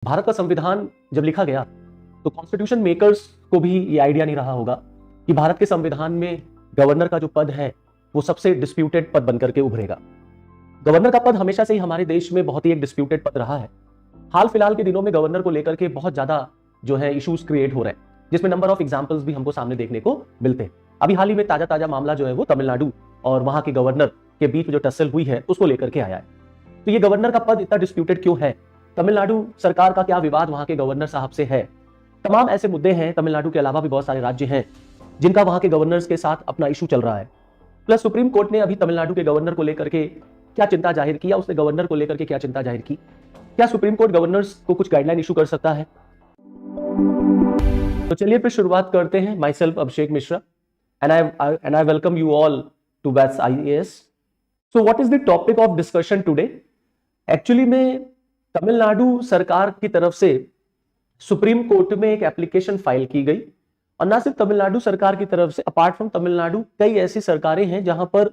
भारत का संविधान जब लिखा गया तो कॉन्स्टिट्यूशन मेकर्स को भी ये आइडिया नहीं रहा होगा कि भारत के संविधान में गवर्नर का जो पद है वो सबसे डिस्प्यूटेड पद बनकर के उभरेगा। गवर्नर का पद हमेशा से ही हमारे देश में बहुत ही एक डिस्प्यूटेड पद रहा है। हाल फिलहाल के दिनों में गवर्नर को लेकर के बहुत ज्यादा जो है इश्यूज क्रिएट हो रहे हैं, जिसमें नंबर ऑफ एग्जांपल्स भी हमको सामने देखने को मिलते हैं। अभी हाल ही में ताजा मामला जो है वो तमिलनाडु और वहां के गवर्नर के बीच में जो टसल हुई है उसको लेकर के आया है। तो ये गवर्नर का पद इतना डिस्प्यूटेड क्यों है? तमिलनाडु सरकार का क्या विवाद वहां के गवर्नर साहब से है? तमाम ऐसे मुद्दे हैं। तमिलनाडु के अलावा भी बहुत सारे राज्य हैं जिनका वहां के गवर्नर्स के साथ अपना इशू चल रहा है। प्लस सुप्रीम कोर्ट ने अभी तमिलनाडु के गवर्नर को लेकर के क्या चिंता जाहिर की, या उसने गवर्नर को लेकर के क्या चिंता जाहिर की? क्या सुप्रीम कोर्ट गवर्नर्स को कुछ गाइडलाइन इशू कर सकता है? तो चलिए फिर शुरुआत करते हैं। My self Abhishek Mishra and I welcome you all to BATS IAS. So what is the topic of discussion today? Actually में तमिलनाडु सरकार की तरफ से सुप्रीम कोर्ट में एक एप्लीकेशन फाइल की गई, और ना सिर्फ तमिलनाडु सरकार की तरफ से, अपार्ट फ्रॉम तमिलनाडु कई ऐसी सरकारें हैं जहां पर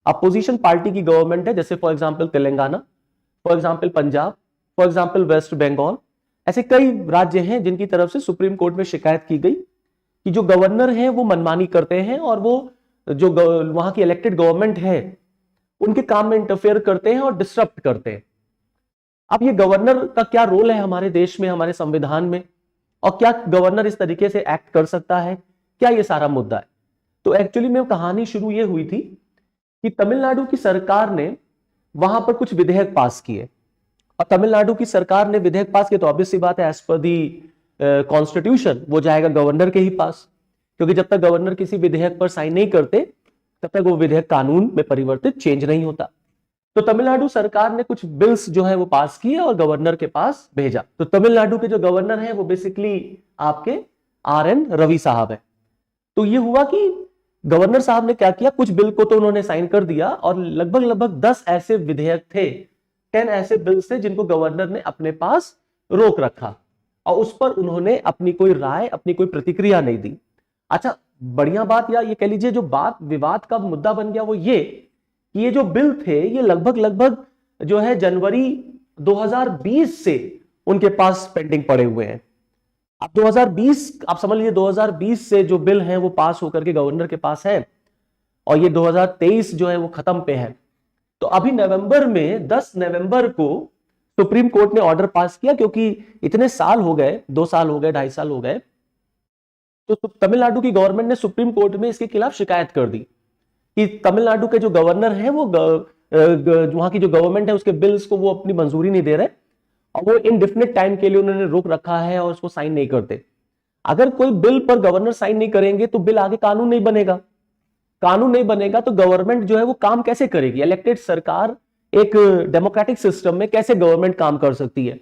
अपोजिशन पार्टी की गवर्नमेंट है, जैसे for example Telangana, for example Punjab, for example West Bengal. ऐसे कई राज्य हैं जिनकी तरफ से सुप्रीम कोर्ट में शिकायत की गई कि जो गवर्नर हैं वो मनमानी करते हैं और वो जो वहां की इलेक्टेड गवर्नमेंट है उनके काम में इंटरफेयर करते हैं और डिस्टर्ब करते हैं। अब ये गवर्नर का क्या रोल है हमारे देश में, हमारे संविधान में, और क्या गवर्नर इस तरीके से एक्ट कर सकता है? क्या ये सारा मुद्दा है? तो एक्चुअली में कहानी शुरू ये हुई थी कि तमिलनाडु की सरकार ने वहां पर कुछ विधेयक पास किए, और तमिलनाडु की सरकार ने विधेयक पास किए तो ऑब्वियस सी बात है, एज पर दी कॉन्स्टिट्यूशन वो जाएगा गवर्नर के ही पास, क्योंकि जब तक गवर्नर किसी विधेयक पर साइन नहीं करते तब तक वो विधेयक कानून में परिवर्तित चेंज नहीं होता। तो तमिलनाडु सरकार ने कुछ बिल्स जो है वो पास किए और गवर्नर के पास भेजा। तो तमिलनाडु के जो गवर्नर है वो बेसिकली आपके RN रवि साहब है। तो ये हुआ कि गवर्नर साहब ने क्या किया, कुछ बिल को तो उन्होंने साइन कर दिया, और लगभग 10 ऐसे विधेयक थे, 10 ऐसे बिल्स थे जिनको गवर्नर ने अपने पास रोक रखा, और उस पर उन्होंने अपनी कोई राय, अपनी कोई प्रतिक्रिया नहीं दी। अच्छा, बढ़िया बात, या ये कह लीजिए जो बात विवाद का मुद्दा बन गया वो ये कि ये जो बिल थे ये लगभग जो है जनवरी 2020 से उनके पास पेंडिंग पड़े हुए हैं। अब 2020 आप समझ लीजिए, 2020 से जो बिल हैं वो पास होकर के गवर्नर के पास है, और ये 2023 जो है वो खत्म पे है। तो अभी नवंबर में 10 नवंबर को सुप्रीम कोर्ट ने ऑर्डर पास किया, क्योंकि इतने साल हो गए, 2 साल हो गए, 2.5 साल हो गए, तो तमिलनाडु की गवर्नमेंट ने सुप्रीम कोर्ट में इसके खिलाफ शिकायत कर दी कि तमिलनाडु के जो गवर्नर हैं वो वहां की जो गवर्नमेंट है उसके बिल्स को वो अपनी मंजूरी नहीं दे रहे, और वो इनडेफिनिट टाइम के लिए उन्होंने रोक रखा है और उसको साइन नहीं करते। अगर कोई बिल पर गवर्नर साइन नहीं करेंगे तो बिल आगे कानून नहीं बनेगा। कानून नहीं बनेगा तो गवर्नमेंट जो है वो काम कैसे करेगी? इलेक्टेड सरकार एक डेमोक्रेटिक सिस्टम में कैसे गवर्नमेंट काम कर सकती है?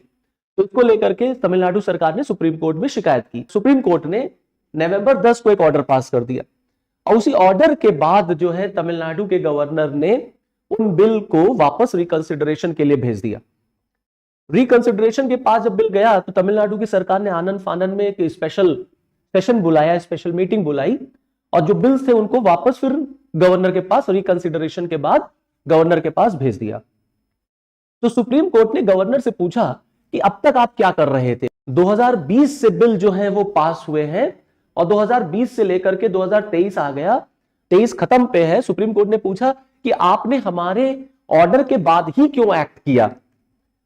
तो इसको लेकर के तमिलनाडु सरकार ने सुप्रीम कोर्ट में शिकायत की। सुप्रीम कोर्ट ने नवंबर 10 को एक ऑर्डर पास कर दिया, और उसी ऑर्डर के बाद जो है तमिलनाडु के गवर्नर ने उन बिल को वापस रिकंसिडरेशन के लिए भेज दिया। रिकंसिडरेशन के पास जब बिल गया तो तमिलनाडु की सरकार ने आनंद फानन में एक स्पेशल सेशन बुलाया, स्पेशल मीटिंग बुलाई, और जो बिल्स थे उनको वापस फिर गवर्नर के पास रिकंसिडरेशन के बाद गवर्नर के पास भेज दिया। तो सुप्रीम कोर्ट ने गवर्नर से पूछा कि अब तक आप क्या कर रहे थे? 2020 से बिल जो है वो पास हुए हैं, और 2020 से लेकर के 2023 आ गया, 23 खत्म पे है। सुप्रीम कोर्ट ने पूछा कि आपने हमारे ऑर्डर के बाद ही क्यों एक्ट किया?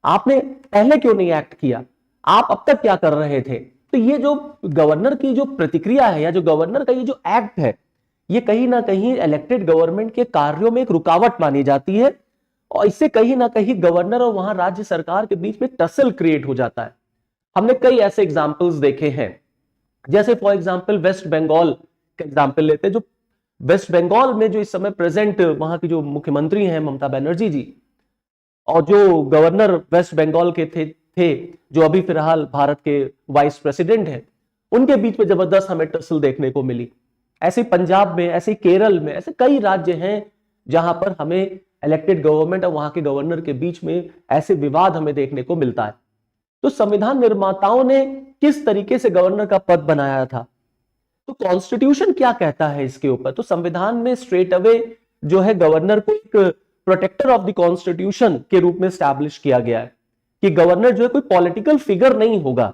आपने पहले क्यों नहीं एक्ट किया? आप अब तक क्या कर रहे थे? तो ये जो गवर्नर की जो प्रतिक्रिया है, या जो गवर्नर का ये जो एक्ट है, ये कहीं ना कहीं इलेक्टेड गवर्नमेंट के कार्यों में एक रुकावट मानी जाती है, और इससे कहीं ना कहीं गवर्नर और वहां राज्य सरकार के बीच में टसल क्रिएट हो जाता है। हमने कई ऐसे एग्जाम्पल्स देखे हैं, जैसे फॉर एग्जाम्पल वेस्ट बंगाल का एग्जाम्पल लेते हैं। जो वेस्ट बंगाल में जो इस समय प्रेजेंट वहां की जो मुख्यमंत्री हैं ममता बनर्जी जी, और जो गवर्नर वेस्ट बंगाल के थे जो अभी फिलहाल भारत के वाइस प्रेसिडेंट हैं, उनके बीच में जबरदस्त हमें टसल देखने को मिली। ऐसे पंजाब में, ऐसे केरल में, ऐसे कई राज्य हैं जहां पर हमें इलेक्टेड गवर्नमेंट और वहां के गवर्नर के बीच में ऐसे विवाद हमें देखने को मिलता है। तो संविधान निर्माताओं ने किस तरीके से गवर्नर का पद बनाया था? तो कॉन्स्टिट्यूशन क्या कहता है इसके ऊपर? तो संविधान में स्ट्रेट अवे जो है गवर्नर को एक प्रोटेक्टर ऑफ द कॉन्स्टिट्यूशन के रूप में स्टैब्लिश किया गया है। कि गवर्नर जो है कोई पॉलिटिकल फिगर नहीं होगा,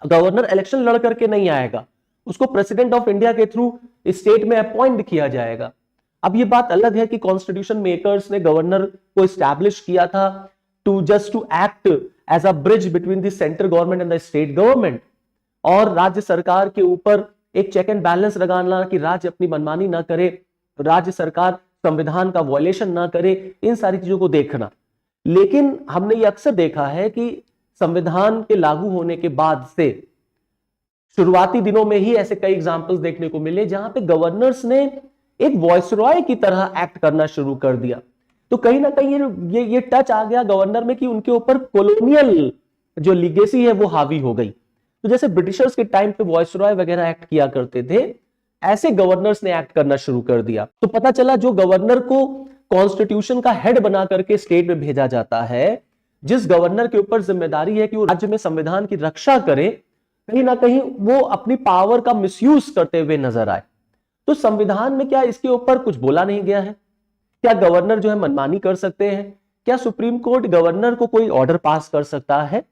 गवर्नर इलेक्शन लड़ करके नहीं आएगा, उसको प्रेसिडेंट ऑफ इंडिया के थ्रू स्टेट में अपॉइंट किया जाएगा। अब ये बात अलग है कि कॉन्स्टिट्यूशन मेकर्स ने गवर्नर को एस्टैब्लिश किया था to act as a bridge between the central government and the state government, और राज्य सरकार के ऊपर एक चेक एंड बैलेंस लगाना कि राज्य अपनी मनमानी ना करे, राज्य सरकार संविधान का वॉयलेशन ना करे, इन सारी चीजों को देखना। लेकिन हमने ये अक्सर देखा है कि संविधान के लागू होने के बाद से शुरुआती दिनों में ही ऐसे कई एग्जाम्पल्स देखने को मिले जहां पे गवर्नर्स ने एक वॉइसरॉय की तरह एक्ट करना शुरू कर दिया। तो कहीं ना कहीं ये टच आ गया गवर्नर में कि उनके ऊपर कॉलोनियल जो लीगेसी है वो हावी हो गई। तो जैसे ब्रिटिशर्स के टाइम पे वॉइसरॉय वगैरह एक्ट किया करते थे, ऐसे गवर्नर्स ने एक्ट करना शुरू कर दिया। तो पता चला जो गवर्नर को कॉन्स्टिट्यूशन का हेड बना करके स्टेट में भेजा जाता है, जिस गवर्नर के ऊपर जिम्मेदारी है कि वो राज्य में संविधान की रक्षा करे, कहीं ना कहीं वो अपनी पावर का मिसयूज करते हुए नजर आए। तो संविधान में क्या इसके ऊपर कुछ बोला नहीं गया है? क्या गवर्नर जो है मनमानी कर सकते हैं? क्या सुप्रीम कोर्ट गवर्नर को कोई ऑर्डर पास कर सकता है?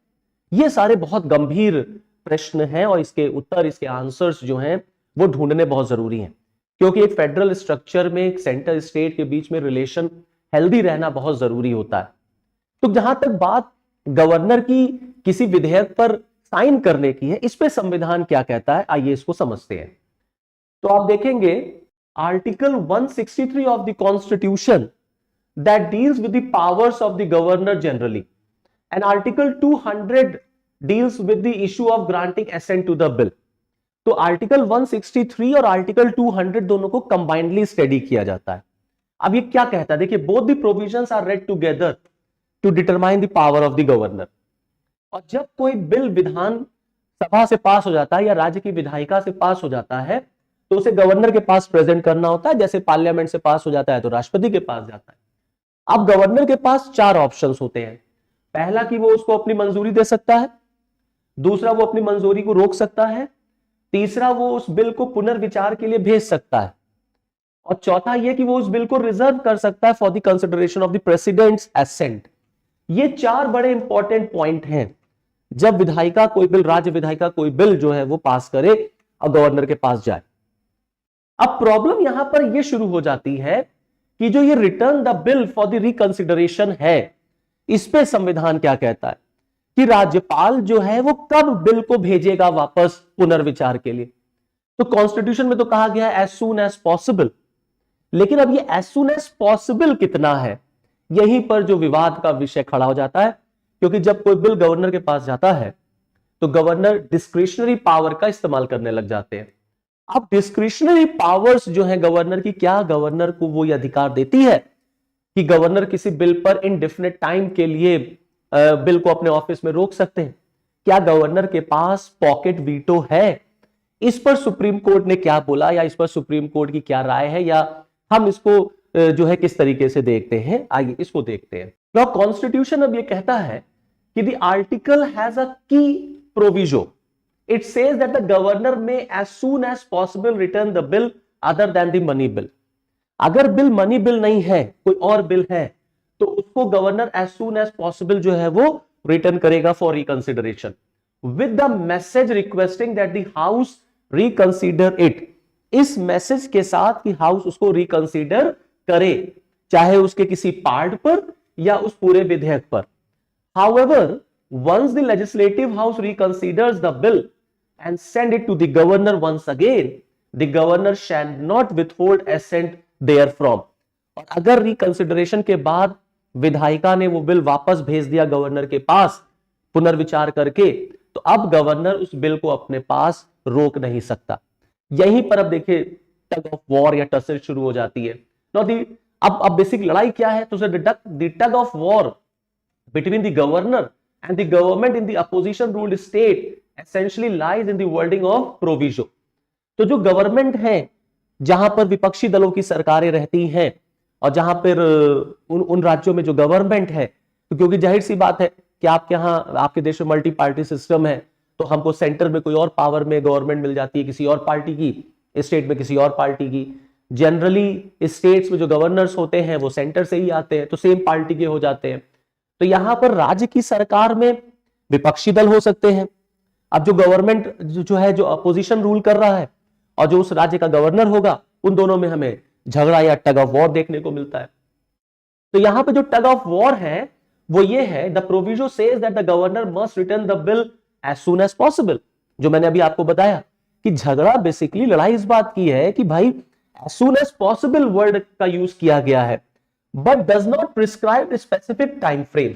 ये सारे बहुत गंभीर प्रश्न हैं और इसके उत्तर, इसके आंसर्स जो हैं वो ढूंढने बहुत जरूरी हैं, क्योंकि एक फेडरल स्ट्रक्चर में एक सेंटर स्टेट के बीच में रिलेशन हेल्दी रहना बहुत जरूरी होता है। तो जहां तक बात गवर्नर की किसी विधेयक पर साइन करने की है, इस पे संविधान क्या कहता है, आइए इसको समझते हैं। तो आप देखेंगे article 163 of the constitution that deals with the powers of the governor generally, and article 200 deals with the issue of granting assent to the bill. तो आर्टिकल 163 और आर्टिकल 200 दोनों को कंबाइंडली स्टडी किया जाता है। अब ये क्या कहता है, देखिए, both the provisions are read together to determine the power of the governor. और जब कोई बिल विधान सभा से पास हो जाता है या राज्य की विधायिका से पास हो जाता है, तो उसे गवर्नर के पास प्रेजेंट करना होता है। जैसे पार्लियामेंट से पास हो जाता है तो राष्ट्रपति के पास जाता है। अब गवर्नर के पास 4 ऑप्शंस होते हैं। पहला कि वो उसको अपनी मंजूरी दे सकता है, दूसरा वो अपनी मंजूरी को रोक सकता है, तीसरा वो उस बिल को पुनर्विचार के लिए भेज सकता है, और चौथा यह कि वो उस बिल को रिजर्व कर सकता है for the consideration of the president's assent. ये 4 बड़े इंपॉर्टेंट पॉइंट हैं जब विधायिका कोई बिल, राज्य विधायिका कोई बिल जो है वो पास करे और गवर्नर के पास जाए। अब प्रॉब्लम यहां पर यह शुरू हो जाती है कि जो ये return the bill for the reconsideration है, इस पे संविधान क्या कहता है कि राज्यपाल जो है वो कब बिल को भेजेगा वापस पुनर्विचार के लिए। तो कॉन्स्टिट्यूशन में तो कहा गया है एज सून एज पॉसिबल, लेकिन अब ये एज सून एज पॉसिबल कितना है, यहीं पर जो विवाद का विषय खड़ा हो जाता है। क्योंकि जब कोई बिल गवर्नर के पास जाता है तो गवर्नर डिस्क्रिशनरी पावर का इस्तेमाल करने लग जाते हैं। अब डिस्क्रिशनरी पावर्स जो है गवर्नर की, क्या गवर्नर को वो ये अधिकार देती है कि गवर्नर किसी बिल पर इनडेफिनेट टाइम के लिए बिल को अपने ऑफिस में रोक सकते हैं? क्या गवर्नर के पास पॉकेट वीटो है? इस पर सुप्रीम कोर्ट ने क्या बोला, या इस पर सुप्रीम कोर्ट की क्या राय है, या हम इसको जो है किस तरीके से देखते हैं, आइए इसको देखते हैं। नाउ कॉन्स्टिट्यूशन अब ये कहता है कि the article has a key proviso. It says that the governor may as soon as possible return the bill other than the money bill. अगर बिल मनी बिल नहीं है, कोई और बिल है, तो उसको governor as soon as possible जो है वो रिटर्न करेगा for reconsideration with the message requesting that the house reconsider it. इस मैसेज के साथ कि हाउस उसको रिकंसीडर करे, चाहे उसके किसी पार्ट पर या उस पूरे विधेयक पर। However, once the legislative house reconsiders the bill and send it to the governor once again, the governor shall not withhold assent therefrom। और अगर रिकंसिडरेशन के बाद विधायिका ने वो बिल वापस भेज दिया गवर्नर के पास पुनर्विचार करके, तो अब गवर्नर उस बिल को अपने पास रोक नहीं सकता। यहीं पर अब देखिए टग ऑफ वॉर या टसल शुरू हो जाती है। अब बेसिक लड़ाई क्या है, तो the tug of war between the governor and the government in the opposition ruled state essentially lies in the wording of proviso। तो जो गवर्नमेंट है, जहां पर विपक्षी दलों की सरकारें रहती हैं और जहां पर उन राज्यों में जो गवर्नमेंट है, तो क्योंकि जाहिर सी बात है कि आपके यहाँ, आपके देश में मल्टी पार्टी सिस्टम है, तो हमको सेंटर में कोई और पावर में गवर्नमेंट मिल जाती है किसी और पार्टी की, स्टेट में किसी और पार्टी की। जनरली स्टेट्स में जो गवर्नर्स होते हैं वो सेंटर से ही आते हैं, तो सेम पार्टी के हो जाते हैं। तो यहां पर राज्य की सरकार में विपक्षी दल हो सकते हैं। अब जो गवर्नमेंट जो है, जो अपोजिशन रूल कर रहा है, और जो उस राज्य का गवर्नर होगा, उन दोनों में हमें झगड़ा या टग ऑफ वॉर देखने को मिलता है। तो यहां पे जो टग ऑफ वॉर है वो ये है, the proviso says that the governor must return the bill as soon as possible. जो मैंने अभी आपको बताया कि झगड़ा बेसिकली, लड़ाई इस बात की है कि भाई as soon as possible word का यूज किया गया है, but does not prescribe specific time frame.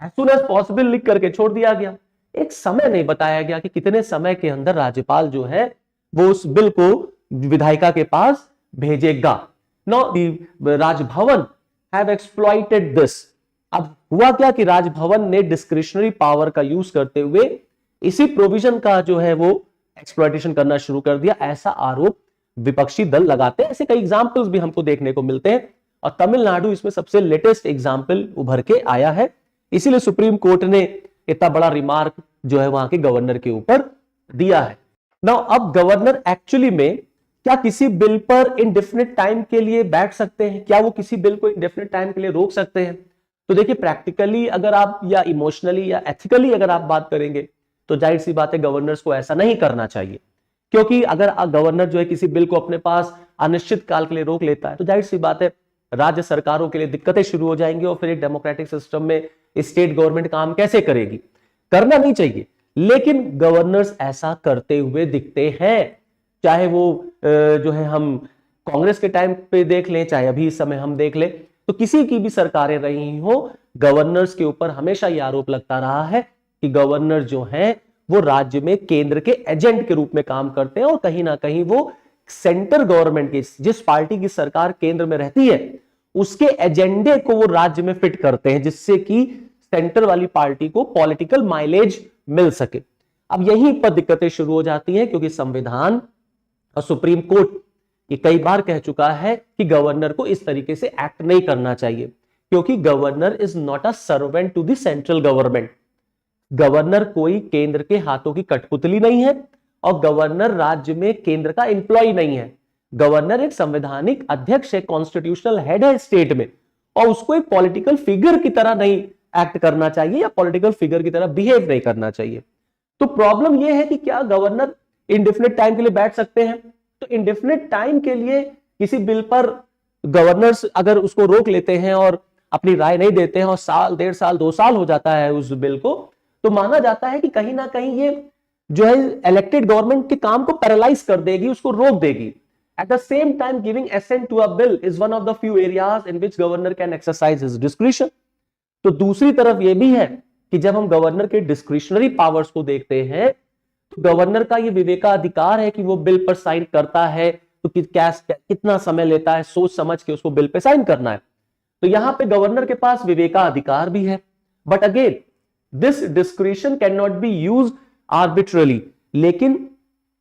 As soon as possible लिख करके छोड़ दिया गया, एक समय नहीं बताया गया कि कितने समय के अंदर राज्यपाल जो है वो उस बिल को विधायिका के पास भेजेगा। No, Raj Bhavan have exploited this. अब हुआ क्या कि राजभवन ने डिस्क्रिशनरी पावर का यूज करते हुए इसी प्रोविजन का जो है वो एक्सप्लॉइटेशन करना शुरू कर दिया, ऐसा आरोप विपक्षी दल लगाते हैं। ऐसे कई एग्जाम्पल्स भी हमको देखने को मिलते हैं, और तमिलनाडु इसमें सबसे लेटेस्ट एग्जाम्पल उभर के आया है। इसीलिए सुप्रीम कोर्ट ने इतना बड़ा रिमार्क जो है वहां के गवर्नर के ऊपर दिया है। नाउ, अब गवर्नर एक्चुअली में क्या किसी बिल पर इंडेफिनिट टाइम के लिए बैठ सकते हैं? क्या वो किसी बिल को इंडेफिनिट टाइम के लिए रोक सकते हैं? तो देखिए, प्रैक्टिकली अगर आप, या इमोशनली या एथिकली अगर आप बात करेंगे, तो जाहिर सी बात है गवर्नर्स को ऐसा नहीं करना चाहिए। क्योंकि अगर गवर्नर जो है किसी बिल को अपने पास अनिश्चित काल के लिए रोक लेता है, तो जाहिर सी बात है राज्य सरकारों के लिए दिक्कतें शुरू हो जाएंगी, और फिर एक डेमोक्रेटिक सिस्टम में स्टेट गवर्नमेंट काम कैसे करेगी? करना नहीं चाहिए। लेकिन गवर्नर्स ऐसा करते हुए दिखते हैं, चाहे वो जो है हम कांग्रेस के टाइम पे देख लें, चाहे अभी इस समय हम देख लें, तो किसी की भी सरकारें रही हो, गवर्नर्स के ऊपर हमेशा यह आरोप लगता रहा है कि गवर्नर जो हैं वो राज्य में केंद्र के एजेंट के रूप में काम करते हैं, और कहीं ना कहीं वो सेंटर गवर्नमेंट की, जिस पार्टी की सरकार केंद्र में रहती है, उसके एजेंडे को वो राज्य में फिट करते हैं, जिससे कि सेंटर वाली पार्टी को पॉलिटिकल माइलेज मिल सके। अब यहीं पर दिक्कतें शुरू हो जाती हैं, क्योंकि संविधान और सुप्रीम कोर्ट ये कई बार कह चुका है कि गवर्नर को इस तरीके से एक्ट नहीं करना चाहिए, क्योंकि governor is not a servant to the central government. Governor कोई केंद्र के हाथों की कठपुतली नहीं है, और गवर्नर राज्य में केंद्र का एम्प्लॉय नहीं है। गवर्नर एक संवैधानिक अध्यक्ष है, कॉन्स्टिट्यूशनल हेड है स्टेट में, और उसको एक पॉलिटिकल फिगर की तरह नहीं एक्ट करना चाहिए, या पॉलिटिकल फिगर की तरह बिहेव नहीं करना चाहिए। तो प्रॉब्लम यह है कि क्या गवर्नर इंडेफिनिट टाइम के लिए बैठ सकते हैं? तो इंडेफिनिट टाइम के लिए किसी बिल पर गवर्नर्स अगर उसको रोक लेते हैं और अपनी राय नहीं देते हैं, और साल, 1.5 साल, 2 साल हो जाता है उस बिल को, तो माना जाता है कि कहीं ना कहीं ये जो है इलेक्टेड गवर्नमेंट के काम को पैरालाइज कर देगी, उसको रोक देगी। At the same time, giving assent to a bill is one of the few areas in which governor can exercise his discretion. तो दूसरी तरफ यह भी है कि जब हम गवर्नर के डिस्क्रिशनरी पावर्स को देखते हैं, तो गवर्नर का यह विवेकाधिकार है कि वो बिल पर साइन करता है, तो कितना समय लेता है सोच समझ के उसको बिल पे साइन करना है। तो यहां पे गवर्नर के पास विवेकाधिकार भी है, but again this discretion can not be used arbitrarily. लेकिन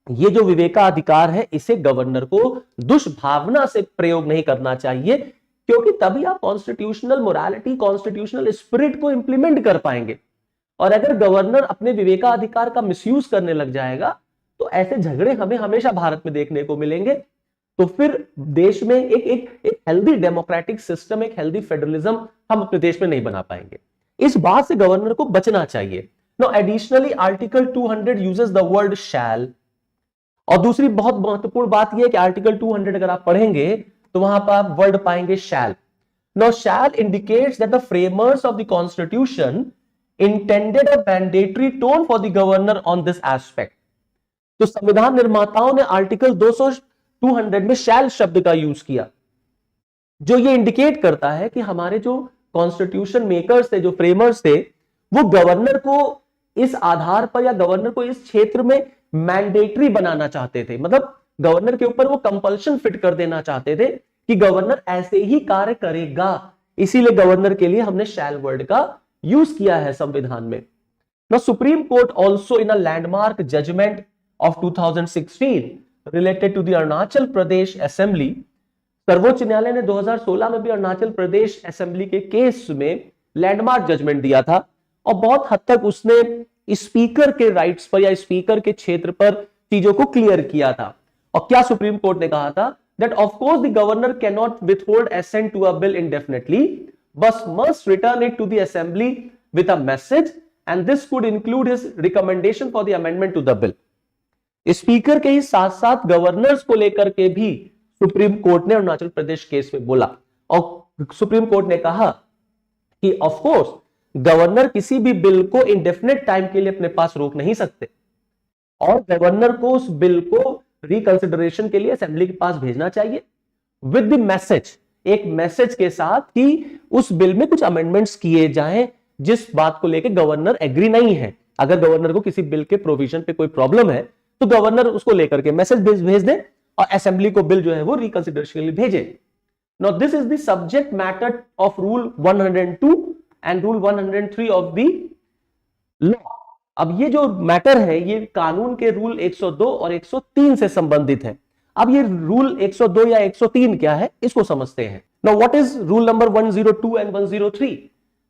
ये जो विवेकाधिकार है, इसे गवर्नर को दुष्भावना से प्रयोग नहीं करना चाहिए, क्योंकि तभी आप कॉन्स्टिट्यूशनल मोरालिटी, कॉन्स्टिट्यूशनल स्पिरिट को इंप्लीमेंट कर पाएंगे। और अगर गवर्नर अपने विवेकाधिकार का मिसयूज करने लग जाएगा, तो ऐसे झगड़े हमें हमेशा भारत में देखने को मिलेंगे। तो फिर देश में एक हेल्दी डेमोक्रेटिक सिस्टम, एक हेल्दी फेडरलिज्म हम अपने देश में नहीं बना पाएंगे। इस बात से गवर्नर को बचना चाहिए। No, additionally article 200 uses the word shall. और दूसरी बहुत महत्वपूर्ण बात यह है कि आर्टिकल 200 अगर आप पढ़ेंगे तो वहां पर आप वर्ड पाएंगे shall. Now shall indicates that the framers of the constitution intended a mandatory tone for the governor on this aspect. तो संविधान निर्माताओं ने आर्टिकल 200 में शैल शब्द का यूज किया, जो ये इंडिकेट करता है कि हमारे जो कॉन्स्टिट्यूशन मेकर्स थे, जो फ्रेमर्स थे, वो गवर्नर को इस आधार पर या गवर्नर को इस क्षेत्र में मैंडेटरी बनाना चाहते थे। मतलब गवर्नर के ऊपर वो कंपल्शन फिट कर देना चाहते थे कि गवर्नर ऐसे ही कार्य करेगा। इसीलिए गवर्नर के लिए हमने शैल वर्ड का यूज किया है संविधान में। Now Supreme Court also in a landmark judgement of 2016 related to the Arunachal Pradesh assembly, सर्वोच्च न्यायालय ने 2016 में भी अरुणाचल प्रदेश असेंबली के केस में लैंडमार्क जजमेंट दिया था, और बहुत हद तक उसने स्पीकर के राइट्स पर या स्पीकर के क्षेत्र पर चीजों को क्लियर किया था। और क्या सुप्रीम कोर्ट ने कहा था? That of course the governor can not withhold assent to a bill indefinitely, but must return it to the assembly with a message and this could include his recommendation for the amendment to the bill. Speaker के ही साथ साथ governors को लेकर के भी supreme court ने Arunachal Pradesh case में बोला, और सुप्रीम कोर्ट ने कहा कि ऑफ कोर्स गवर्नर किसी भी बिल को इंडेफिनिट टाइम के लिए अपने पास रोक नहीं सकते, और गवर्नर को उस बिल को रिकंसिडरेशन के लिए असेंबली के पास भेजना चाहिए विद द मैसेज, एक मैसेज के साथ कि उस बिल में कुछ अमेंडमेंट्स किए जाएं जिस बात को लेकर गवर्नर एग्री नहीं है। अगर गवर्नर को किसी बिल के प्रोविजन पे कोई प्रॉब्लम है तो गवर्नर उसको लेकर के मैसेज भेज दे और असेंबली को बिल जो है वो रिकंसिडरेशन के लिए भेजे। Now this is the subject matter of rule 102 and rule 103 of the law. अब ये जो मैटर है ये कानून के रूल 102 और 103 से संबंधित है। अब ये रूल 102 या 103 क्या है इसको समझते हैं। Now what is rule number 102 and 103?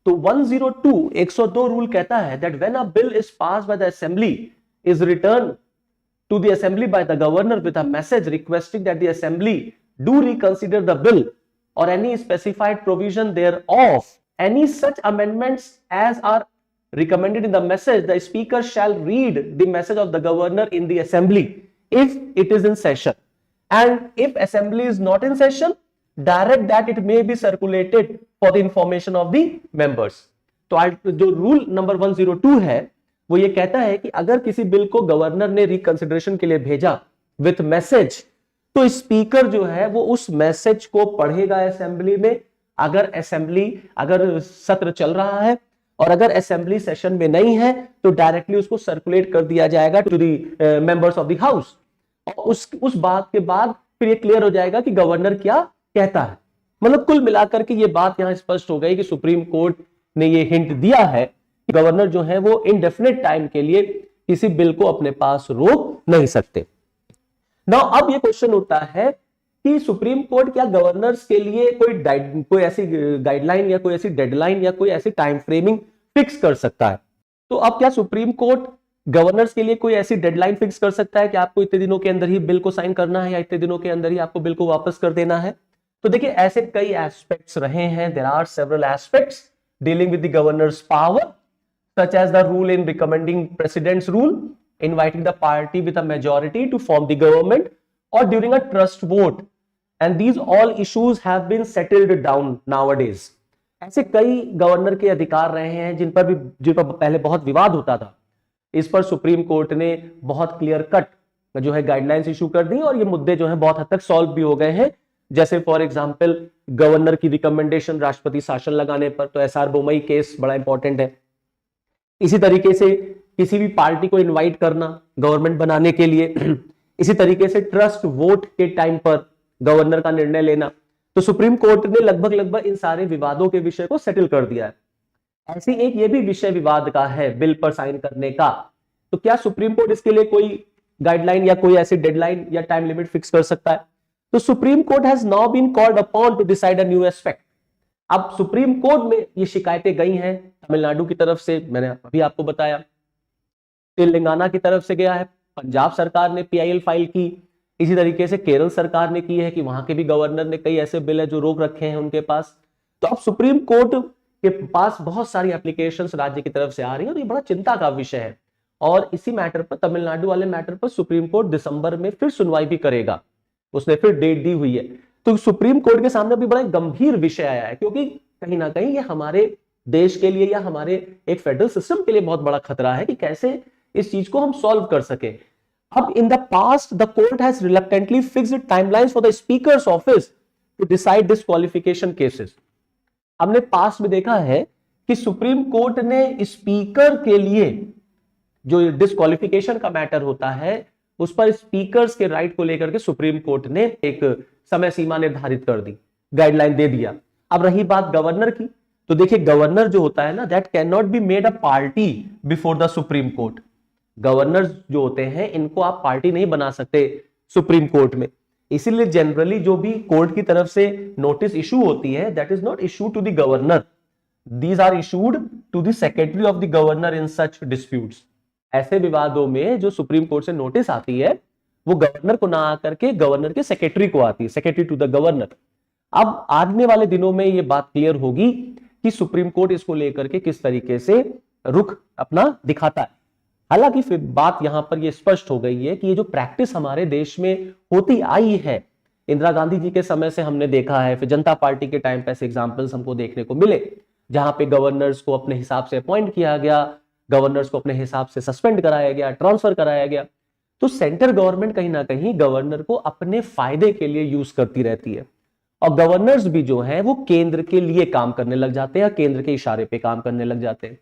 तो 102 102 रूल कहता है that when a bill is passed by the assembly is return to the assembly by the governor with a message requesting that the assembly do reconsider the bill or any specified provision thereof, any such amendments as are recommended in the message, the speaker shall read the message of the governor in the assembly if it is in session, and if assembly is not in session, direct that it may be circulated for the information of the members। तो जो rule number 102 है वो ये कहता है कि अगर किसी बिल को गवर्नर ने रिकंसिडरेशन के लिए भेजा विथ मैसेज, तो स्पीकर जो है वो उस मैसेज को पढ़ेगा असेंबली में। अगर सत्र चल रहा है और अगर असेंबली सेशन में नहीं है तो डायरेक्टली उसको सर्कुलेट कर दिया जाएगा to the members of the house, और उस बात के बाद फिर ये क्लियर हो जाएगा कि गवर्नर क्या कहता है। मतलब कुल मिलाकर के ये बात यहां स्पष्ट हो गई कि सुप्रीम कोर्ट ने ये हिंट दिया है गवर्नर जो है वो इनडेफिनिट टाइम के लिए किसी बिल को अपने पास रोक नहीं सकते। नाउ अब ये क्वेश्चन उठता है कि सुप्रीम कोर्ट क्या गवर्नर्स के लिए कोई ऐसी गाइडलाइन या कोई ऐसी डेडलाइन या कोई ऐसी टाइम फ्रेमिंग फिक्स कर सकता है? तो अब क्या सुप्रीम कोर्ट गवर्नर्स के लिए कोई ऐसी डेडलाइन फिक्स कर सकता है कि आपको इतने दिनों के अंदर ही बिल को साइन करना है या इतने दिनों के अंदर ही आपको बिल को वापस कर देना है? तो देखिए ऐसे कई एस्पेक्ट्स रहे हैं। There are several aspects dealing with the governor's power, such as the rule in recommending president's rule, inviting the party with a majority to form the government, or during a trust vote, and these all issues have been settled down nowadays। ऐसे कई governor के अधिकार रहे हैं जिन पर पहले बहुत विवाद होता था। इस पर सुप्रीम कोर्ट ने बहुत क्लियर कट जो है गाइडलाइंस इशू कर दी और ये मुद्दे जो है बहुत हद तक सॉल्व भी हो गए हैं। जैसे फॉर एग्जांपल गवर्नर की रिकमेंडेशन राष्ट्रपति शासन लगाने पर, तो एसआर बोमई केस बड़ा इंपॉर्टेंट है। इसी तरीके से किसी भी पार्टी को इनवाइट करना गवर्नमेंट बनाने के लिए, इसी तरीके से ट्रस्ट वोट के टाइम पर गवर्नर का निर्णय लेना। तो सुप्रीम कोर्ट ने लगभग इन सारे विवादों के विषय को सेटल कर दिया है। ऐसी एक ये भी विषय विवाद का है बिल पर साइन करने का। तो क्या सुप्रीम कोर्ट इसके लिए कोई गाइडलाइन या कोई ऐसी डेडलाइन या टाइम लिमिट फिक्स कर सकता है? तो Supreme Court has now been called upon to decide a new aspect. अब सुप्रीम कोर्ट में ये शिकायतें गई हैं तमिलनाडु की तरफ से, मैंने अभी आपको बताया, तेलंगाना की तरफ से गया है, पंजाब सरकार ने पीआईएल फाइल की, इसी तरीके से केरल सरकार ने की है कि वहां के भी गवर्नर ने कई ऐसे बिल है जो रोक रखे हैं उनके पास। तो अब सुप्रीम कोर्ट के पास बहुत सारी एप्लीकेशंस राज्य की तरफ से आ रही है और ये बड़ा चिंता का विषय है। और इसी मैटर पर, तमिलनाडु वाले मैटर पर सुप्रीम कोर्ट दिसंबर में फिर सुनवाई भी करेगा, उसने फिर डेट दी हुई है। तो सुप्रीम कोर्ट के सामने भी बड़ा गंभीर विषय आया है, क्योंकि कहीं ना कहीं ये हमारे देश के लिए या हमारे एक फेडरल सिस्टम के लिए बहुत बड़ा खतरा है कि कैसे इस चीज को हम सॉल्व कर सके। अब in the past the court has reluctantly fixed timelines for the speaker's office to decide disqualification cases. हमने पास्ट में देखा है कि सुप्रीम कोर्ट ने स्पीकर के लिए जो डिस्क्वालिफिकेशन का मैटर होता है उस पर स्पीकर्स के राइट को लेकर के सुप्रीम कोर्ट ने एक समय सीमा निर्धारित कर दी, गाइडलाइन दे दिया। अब रही बात गवर्नर की, तो देखिए गवर्नर जो होता है ना, that can not be made a party before the supreme court. Governor जो होते हैं इनको आप पार्टी नहीं बना सकते सुप्रीम कोर्ट में। इसीलिए जनरली जो भी कोर्ट की तरफ से नोटिस इशू होती है that is not issue to the governor, these are issued to the secretary of the governor in such disputes. ऐसे विवादों में जो सुप्रीम कोर्ट से नोटिस आती है वो गवर्नर को ना आकर के गवर्नर के सेक्रेटरी को आती है, सेक्रेटरी टू द गवर्नर। अब आने वाले दिनों में ये बात क्लियर होगी कि सुप्रीम कोर्ट इसको लेकर के किस तरीके से रुख अपना दिखाता है। हालांकि फिर बात यहां पर ये स्पष्ट हो गई है कि ये जो प्रैक्टिस हमारे देश में होती आई है, इंदिरा गांधी जी के समय से हमने देखा है, फिर जनता पार्टी के टाइम पे ऐसे एग्जाम्पल्स हमको देखने को मिले जहां पे गवर्नर्स को अपने हिसाब से अपॉइंट किया गया, गवर्नर्स को अपने हिसाब से सस्पेंड कराया गया, ट्रांसफर कराया गया। तो सेंट्रल गवर्नमेंट कहीं ना कहीं गवर्नर को अपने फायदे के लिए यूज करती रहती है, और गवर्नर्स भी जो है वो केंद्र के लिए काम करने लग जाते हैं, केंद्र के इशारे पे काम करने लग जाते हैं।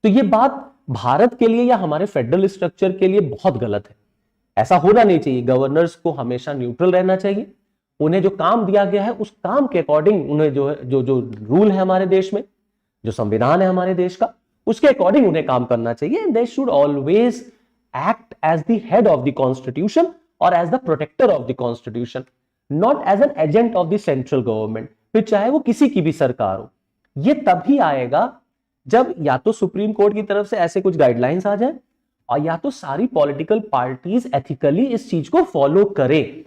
तो ये बात भारत के लिए या हमारे फेडरल स्ट्रक्चर के लिए बहुत गलत है। ऐसा होना नहीं चाहिए। गवर्नर्स को हमेशा न्यूट्रल रहना चाहिए, उन्हें जो काम दिया गया है उस काम के अकॉर्डिंग उन्हें जो है जो रूल है हमारे देश में, जो संविधान है हमारे देश का, उसके अकॉर्डिंग उन्हें काम करना चाहिए। And they should always act as the head of the constitution और as the protector of the constitution, not as an agent of the central government, फिर चाहे वो किसी की भी सरकार हो। ये तभी आएगा जब या तो सुप्रीम कोर्ट की तरफ से ऐसे कुछ गाइडलाइंस आ जाए, और या तो सारी पॉलिटिकल पार्टीज एथिकली इस चीज को फॉलो करें,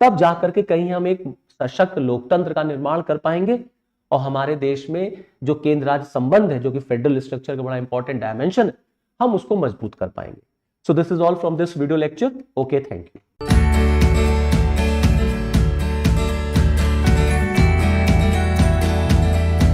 तब जाकर के कहीं हम एक सशक्त लोकतंत्र का निर्माण कर पाएंगे, और हमारे देश में जो केंद्र राज्य संबंध है, जो कि फेडरल स्ट्रक्चर का बड़ा इंपॉर्टेंट डायमेंशन है, हम उसको मजबूत कर पाएंगे। So this is all from this video lecture. Okay, thank you.